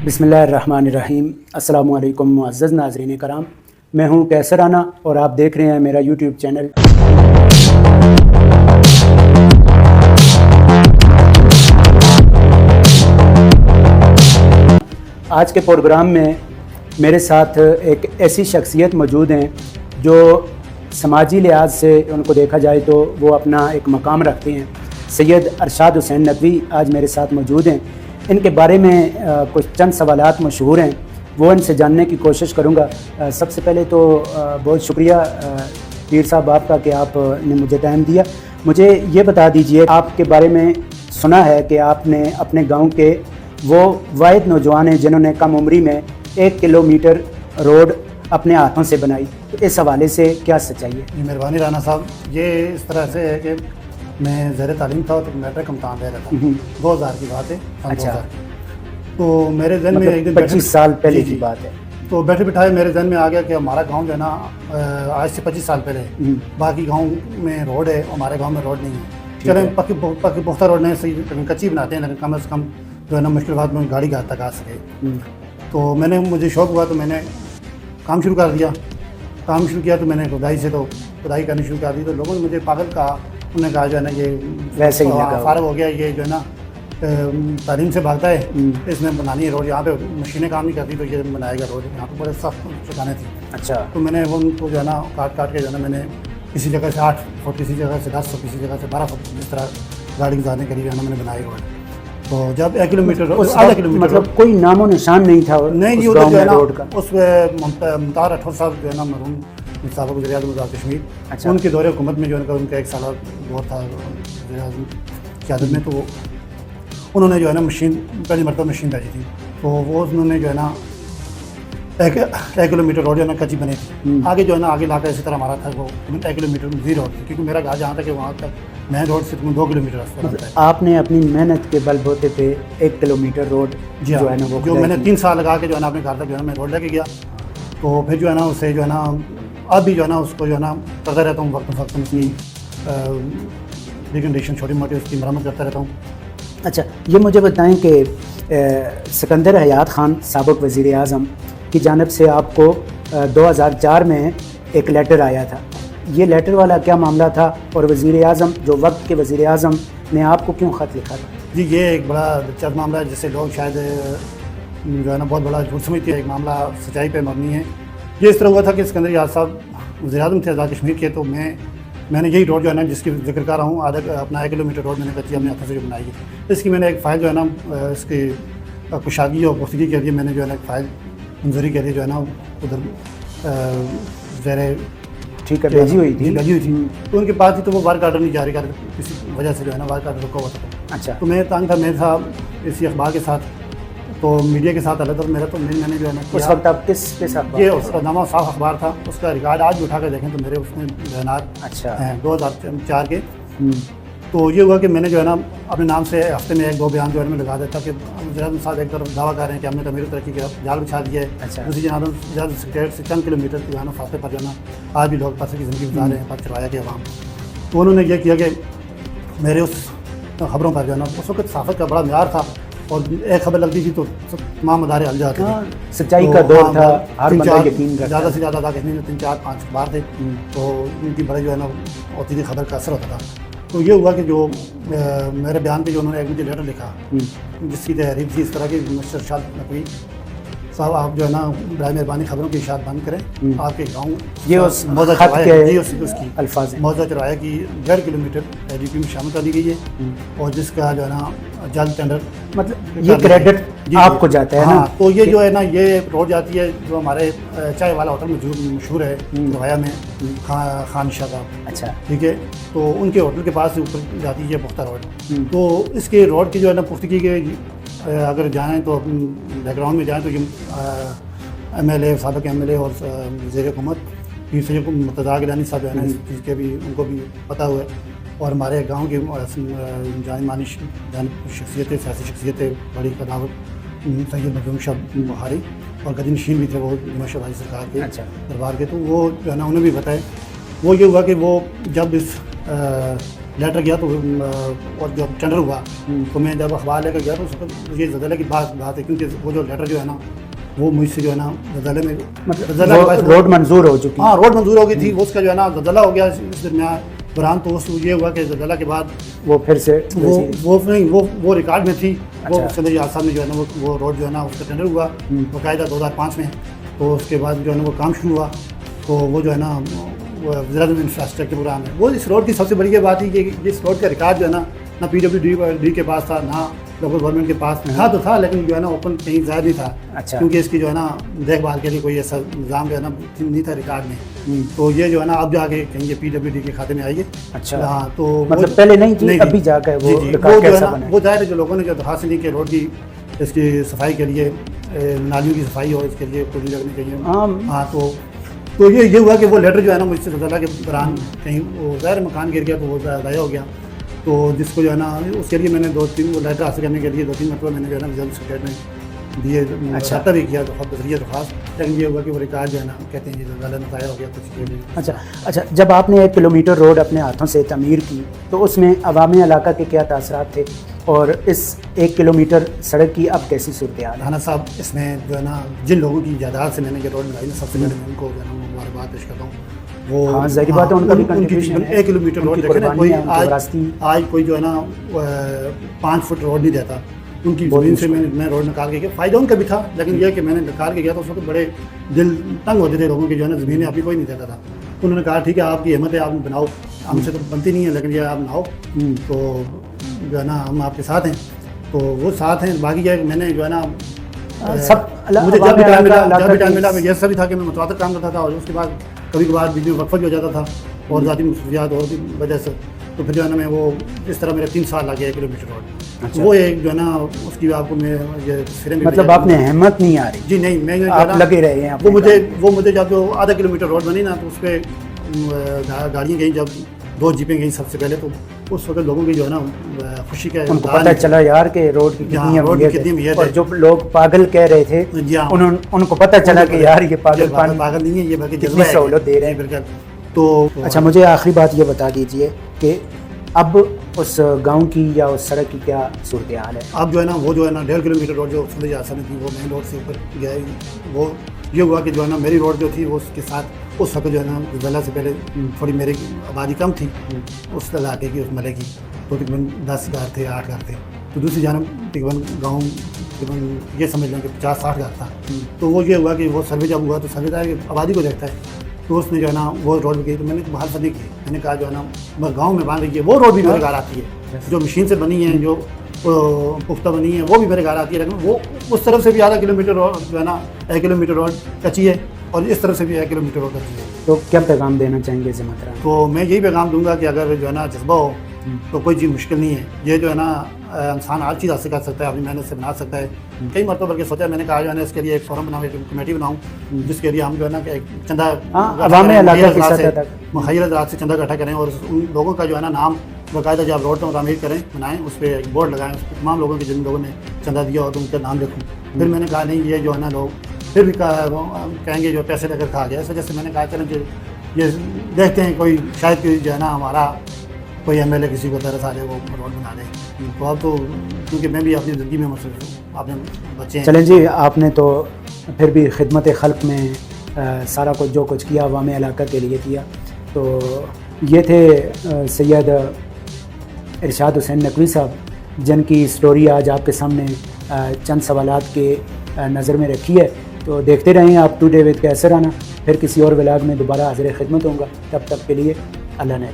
बिस्मिल्लाहिर्रहमानिर्रहीम। अस्सलामु अलैकुम मुअज़्ज़ज़ नाज़रीन कराम, मैं हूँ कैसर राना और आप देख रहे हैं मेरा यूट्यूब चैनल। आज के प्रोग्राम में मेरे साथ एक ऐसी शख्सियत मौजूद हैं जो समाजी लिहाज से उनको देखा जाए तो वो अपना एक मकाम रखते हैं। सैयद अरशाद हुसैन नदवी आज मेरे साथ मौजूद हैं। इनके बारे में कुछ चंद सवालात मशहूर हैं, वो इनसे जानने की कोशिश करूँगा। सबसे पहले तो बहुत शुक्रिया पीर साहब आपका कि आपने मुझे टाइम दिया। मुझे ये बता दीजिए, आपके बारे में सुना है कि आपने अपने गांव के वो वाहिद नौजवान हैं जिन्होंने कम उम्री में 1 किलोमीटर रोड अपने हाथों से बनाई, तो इस हवाले से क्या सच्चाई है? मेहरबानी राना साहब, ये इस तरह से है कि मैं ज़ेर तालीम था तो मैट्रिक इम्तहान दे रहा था। 2000 की बात है। अच्छा। तो मेरे जहन में एक दिन 25 साल पहले की बात है। तो बैठे बिठाए मेरे जहन में आ गया कि हमारा गांव जो है ना आज से 25 साल पहले बाकी गांव में रोड है, हमारे गांव में रोड नहीं है। चलें पक्की पुख्ता रोड नहीं सही, कच्ची बनाते हैं, लेकिन कम से कम जो है ना मुश्किल बात में गाड़ी तक आ सके। तो मुझे शौक़ हुआ तो मैंने काम शुरू कर दिया। काम शुरू किया तो मैंने खुदाई करनी शुरू कर दी। तो लोगों ने मुझे पागल कहा, उन्होंने कहा जो है ना ये वैसे ही फारग हो गया, ये जो है ना तालीम से भागता है, इसने बनानी है रोड। यहाँ पे मशीनें काम नहीं करती तो ये बनाएगा रोड। यहाँ पे बड़े सख्त चुकाने थी। अच्छा। तो मैंने वो उनको जो है ना काट के जो है ना मैंने किसी जगह से 8 फुट, किसी जगह से 10 फुट, किसी जगह से 12 फुट, इस तरह गाड़ी गुजारने के लिए जो है ना मैंने बनाई रोड। तो जब 1 किलोमीटर आधा किलोमीटर मतलब कोई नामो निशान नहीं था नहीं जी, उधर जो है ना उस मुमताज़ राठौर साहब जो है ना मरहूम साहब वज़ीर-ए-आज़म कश्मीर, अच्छा, उनके दौरे हुकूमत में जो है उनका 1 साल दौर था वज़ीर-ए-आज़म की आदत में। तो उन्होंने जो है ना पहली मरतबा मशीन भेजी थी। तो वो उन्होंने जो है ना 1 किलोमीटर रोड जो है ना कच्ची बनी थी। आगे जो है ना आगे इलाका इसी तरह हमारा था, वो 1 किलोमीटर ज़ीरो रोड थी, क्योंकि मेरा घर जहाँ तक है वहाँ तक मेन रोड से 2 किलोमीटर रास्ता है। आपने अपनी मेहनत के बलबूते पे 1 किलोमीटर रोड जो है ना वो जो मैंने 3 साल लगा के जो है ना अपने घर तक जो है ना मैं रोड लेके गया। तो फिर जो है ना उससे जो है ना अब भी जो है ना उसको जो है ना करता रहता हूँ, वक्त उसकी रिकंडीशन छोटी मोटी उसकी मरम्मत करता रहता हूँ। अच्छा, ये मुझे बताएं कि सिकंदर हयात ख़ान साबिक़ वज़ीर-ए-आज़म की जानिब से आपको 2004 में एक लेटर आया था। ये लेटर वाला क्या मामला था और वज़ीर-ए-आज़म जो वक्त के वज़ीर-ए-आज़म ने आपको क्यों ख़त लिखा था? जी, ये एक बड़ा दिलचस्प मामला है जिससे लोग शायद जो है ना बहुत बड़ा झूठ समझते हैं। एक मामला सच्चाई पे मबनी है। ये इस तरह हुआ था कि सिकंदर हयात साहब वज़ीर-ए-आज़म थे आज़ाद कश्मीर के। तो मैंने यही रोड जो है ना जिसकी जिक्र कर रहा हूँ, अपना 1 किलोमीटर रोड मैंने कच्ची अपने हाथों से जो बनाई है। इसकी मैंने एक फ़ाइल जो है ना इसकी कुशादगी और पुख्तगी के लिए मैंने जो है ना एक फ़ाइल मंजूरी के लिए जो है ना उधर ज़ेर ठीक है भेजी हुई थी। तो उनके पास ही तो वो वर्क आर्डर नहीं जारी कर, किसी वजह से जो है ना वर्क आर्डर रुका हुआ था। अच्छा। तो मैं तंग था, मैं था इसी अखबार के साथ, तो मीडिया के साथ अलग मेरा तो मैंने जो है ना उस वक्त आप किसके साथ? ये उसका नामा साफ अखबार था, उसका रिकॉर्ड आज भी उठा कर देखें तो मेरे उसमें बयानात अच्छा हैं 2004 के। तो ये हुआ कि मैंने जो है ना अपने नाम से हफ्ते में 1-2 बयान जो है मैं लगा देता कि वज़ीर-ए-आज़म साहब एक तरफ दावा कर रहे हैं कि हमने तमीर तरक्की का जाल बिछा दिया है। अच्छा। दूसरी जनाब सेक्रेटरी से चंद किलोमीटर जो है ना फासले पर जो है ना आज भी लोग पैसे की ज़िंदगी गुजार रहे हैं, पर चलवाया गया वहाँ। तो उन्होंने ये किया कि मेरे उस खबरों पर जो है ना उस वक्त सहाफ़त का बड़ा म्यार था और एक खबर लगती थी तो तमाम अदारे हल जाते थे। सच्चाई का दौर था, हर बंदा यकीन करता, ज़्यादा से ज़्यादा था कश्मीर में 3-4-5 अखबार थे। तो उनकी बड़े जो है ना होती थी खबर का असर होता था। तो ये हुआ कि जो मेरे बयान पे जो उन्होंने एक मुझे लेटर लिखा जिसकी तहरीर थी इस तरह की, मिस्टर अरशाद नकवी साहब आप जो है ना बराए मेहरबानी खबरों की इशाअत बंद करें। आपके गाँव ये उस मौजा उसकी अल्फाज मौजा चरवाया की 1.5 किलोमीटर LDP में शामिल कर दी गई है और जिसका जो है ना जल्द टेंडर मतलब ये क्रेडिट आपको जाता है ना। तो ये जो है ना ये रोड जाती है जो हमारे चाय वाला होटल मशहूर है रवाया में, खानशाह का। अच्छा। ठीक है। तो उनके होटल के पास से ऊपर जाती है पुख्ता रोड। तो इसके रोड की जो है ना पुख्तगी के अगर जाएँ तो बैकग्राउंड में जाएँ तो ये MLA साबिक़ MLA और वज़ीर हुकूमत पीर सैयद मुर्तज़ा गिलानी साहब जो है ना इस चीज़ के भी उनको भी पता हुआ है। और हमारे गांव की जानी मानी शख्सियतें, सियासी शख्सियतें, बड़ी कदावत सैयद नजूम शाह बुखारी और गदीनशीन भी थे वो नौशाद हाजी सरकार के दरबार के। तो वो जो है ना उन्हें भी बताए। वो ये हुआ कि वो जब इस لیٹر گیا تو اور جب ٹینڈر ہوا تو میں جب اخبار لے کر گیا تو اس وقت یہ زلزلے کی بات ہے، کیونکہ وہ جو لیٹر جو ہے نا وہ مجھ سے جو ہے نا زلزلے میں مطلب روڈ منظور ہو چکی؟ ہاں روڈ منظور ہو گئی تھی، اس کا جو ہے نا زلزلہ ہو گیا اس درمیان بران، تو اس یہ ہوا کہ زلزلہ کے بعد وہ پھر سے وہ ریکارڈ میں تھی، وہ صدر اعظم میں جو ہے نا وہ روڈ جو ہے نا اس کا ٹینڈر ہوا باقاعدہ 2005 میں، تو اس کے بعد جو ہے نا وہ کام شروع ہوا، تو وہ جو ہے نا وزارت انفراسٹرکچر پروگرام ہے وہ اس روڈ کی سب سے بڑی یہ بات ہے کہ اس روڈ کا ریکارڈ جو ہے نا نہ PWD کے پاس تھا نہ لوکل گورنمنٹ کے پاس تھا، تو تھا لیکن جو ہے نا اوپن کہیں ظاہر نہیں تھا، کیونکہ اس کی جو ہے نا دیکھ بھال کے لیے کوئی ایسا نظام جو ہے نا نہیں تھا ریکارڈ میں، تو یہ جو ہے نا اب جا کے کہیں یہ PWD کے کھاتے میں آئی ہے۔ اچھا ہاں، تو مطلب پہلے نہیں تھی، ابھی جا کے وہ جو ہے نا وہ ظاہر ہے جو لوگوں نے جو درخواست دی کہ روڈ کی اس کی صفائی کے لیے نالیوں کی صفائی ہو، اس کے لیے پوری لگنی چاہیے۔ ہاں، تو یہ ہوا کہ وہ لیٹر جو ہے نا مجھ سے زلزلہ کے دوران کہیں وہ ظاہر مکان گر گیا تو وہ ضائع ہو گیا، تو جس کو جو ہے نا اس کے لیے میں نے 2-3 وہ لیٹر حاصل کرنے کے لیے 2-3 مرتبہ میں نے جو ہے نا وزارت سیکرٹریٹ میں دیے، رابطہ بھی کیا بذریعہ درخواست، لیکن یہ ہوا کہ وہ ریکارڈ جو ہے نا کہتے ہیں یہ زلزلہ میں ضائع ہو گیا کچھ کے لیے۔ اچھا، جب آپ نے 1 کلومیٹر روڈ اپنے ہاتھوں سے تعمیر کی تو اس میں عوامی علاقہ کے کیا تاثرات تھے، اور اس 1 کلومیٹر سڑک کی اب کیسی صورتحال ہے؟ رانا صاحب، اس میں جو ہے نا جن لوگوں کی جائیداد سے میں نے یہ روڈ بنائی نا، سب سے پہلے میں ان کو جو ہے نا مبارکباد پیش کرتا ہوں۔ وہ ظاہری بات ہے ان کا بھی کنٹریبیوشن ہے، 1 کلومیٹر روڈ کوئی آج کوئی جو ہے نا 5 فٹ روڈ نہیں دیتا، ان کی زمین سے میں روڈ نکال کے گیا، فائدہ ان کا بھی تھا، لیکن یہ کہ میں نے نکال کے گیا تو اس وقت بڑے دل تنگ ہوتے تھے لوگوں کی، جو ہے نا زمینیں ابھی کوئی نہیں دیتا تھا، انہوں نے کہا ٹھیک ہے آپ کی ہمت ہے آپ بناؤ، ہم سے تو بنتی نہیں ہے لیکن یہ آپ بناؤ، تو جو ہے نا ہم آپ کے ساتھ ہیں، تو وہ ساتھ ہیں۔ باقی یہ میں نے جو ہے نا مجھے جب بھی ٹائم ملا میں یہ سب بھی تھا کہ میں متواتر کام کرتا تھا، اور اس کے بعد کبھی کبھار بجلی وقفہ بھی ہو جاتا تھا اور ذاتی مصروفیات اور بھی وجہ سے، تو پھر جو ہے نا میں وہ اس طرح میرے 3 سال لگے 1 کلومیٹر روڈ، وہ ایک جو ہے نا اس کی آپ کو میں یہ تصویریں، مطلب آپ نے ہمت نہیں آ رہی؟ جی نہیں، میں آپ لگے رہے ہیں۔ وہ مجھے جب جو آدھا کلومیٹر روڈ بنی نا تو اس پہ گاڑیاں گئیں، جب 2 جیپیں گئیں سب سے پہلے، تو اس وقت لوگوں کی جو ہے نا خوشی کا ان کو پتہ چلا یار کہ روڈ کی کتنی اہمیت ہے، اور جو لوگ پاگل کہہ رہے تھے ان کو پتہ چلا کہ یار یہ پاگل نہیں ہے، یہ بلکہ جذبہ سہولت دے رہے ہیں۔ بالکل۔ تو اچھا، مجھے آخری بات یہ بتا دیجئے کہ اب اس گاؤں کی یا اس سڑک کی کیا صورتحال ہے؟ اب جو ہے نا وہ جو ہے نا 1.5 کلومیٹر روڈ جو صدر اعظم تھی وہ مین روڈ سے اوپر گیا ہے، وہ یہ ہوا کہ جو ہے نا میری روڈ جو تھی وہ اس کے ساتھ اس وقت جو ہے نا زلزلہ سے پہلے تھوڑی میری آبادی کم تھی اس علاقے کی، اس ملے کی، تو تقریباً 10 گھر تھے، 8 گھر تھے، تو دوسری جانب تقریباً گاؤں تقریباً یہ سمجھ لیں کہ 50-60 گھر تھا، تو وہ یہ ہوا کہ وہ سروے جب ہوا تو سروے دار آبادی کو دیکھتا ہے، تو اس نے جو ہے نا وہ روڈ گئی، تو میں نے بحال نہیں کی، میں نے کہا جو ہے نا گاؤں میں بن رہی ہے وہ روڈ بھی میرے گھر آتی ہے، جو مشین سے بنی ہے، جو پختہ بنی ہے وہ بھی میرے گھر آتی ہے، لیکن وہ اس طرف سے بھی آدھا کلومیٹر روڈ جو ہے نا 1 کلومیٹر روڈ کچی ہے، اور اس طرف سے بھی 1 کلومیٹر روڈ کچی ہے۔ تو کیا پیغام دینا چاہیں گے ذمہ داران؟ تو میں یہی پیغام دوں گا کہ اگر جو ہے نا جذبہ ہو تو کوئی چیز مشکل نہیں ہے، یہ جو ہے نا انسان ہر چیز حاصل کر سکتا ہے، اپنی محنت سے بنا سکتا ہے۔ کئی مرتبہ بلکہ سوچا میں نے کہا جو ہے نا اس کے لیے ایک فورم بناؤں، ایک کمیٹی بناؤں، جس کے لیے ہم جو ہے نا کہ چندہ عوامی علاقہ کی سطح تک مخیر حضرات سے چندہ اکٹھا کریں، اور ان لوگوں کا جو ہے نا نام باقاعدہ جب روڈ پر تعمیر کریں بنائیں، اس پہ ایک بورڈ لگائیں، اس پہ تمام لوگوں کے جن لوگوں نے چندہ دیا اور ان کا نام لکھوں۔ پھر میں نے کہا نہیں، یہ جو ہے نا لوگ پھر بھی کہیں گے جو پیسے لے کر کھا گیا، اس وجہ سے میں نے کہا چلیں کہ یہ دیکھتے ہیں کوئی شاید کوئی جو ہے نا ہمارا کوئی MLA کسی کو طرح آ وہ روڈ بنا دے، تو اب تو کیونکہ میں بھی اپنی زندگی میں مصروف ہوں، اپنے بچے ہیں۔ چلیں جی، آپ نے تو پھر بھی خدمت خلق میں سارا کچھ جو کچھ کیا عوامی علاقہ کے لیے کیا، تو یہ تھے سید ارشاد حسین نقوی صاحب، جن کی سٹوری آج آپ کے سامنے چند سوالات کے نظر میں رکھی ہے۔ تو دیکھتے رہیں آپ ٹوڈے وتھ کیسر آنا، پھر کسی اور ولاگ میں دوبارہ حاضر خدمت ہوں گا، تب تک کے لیے اللہ نے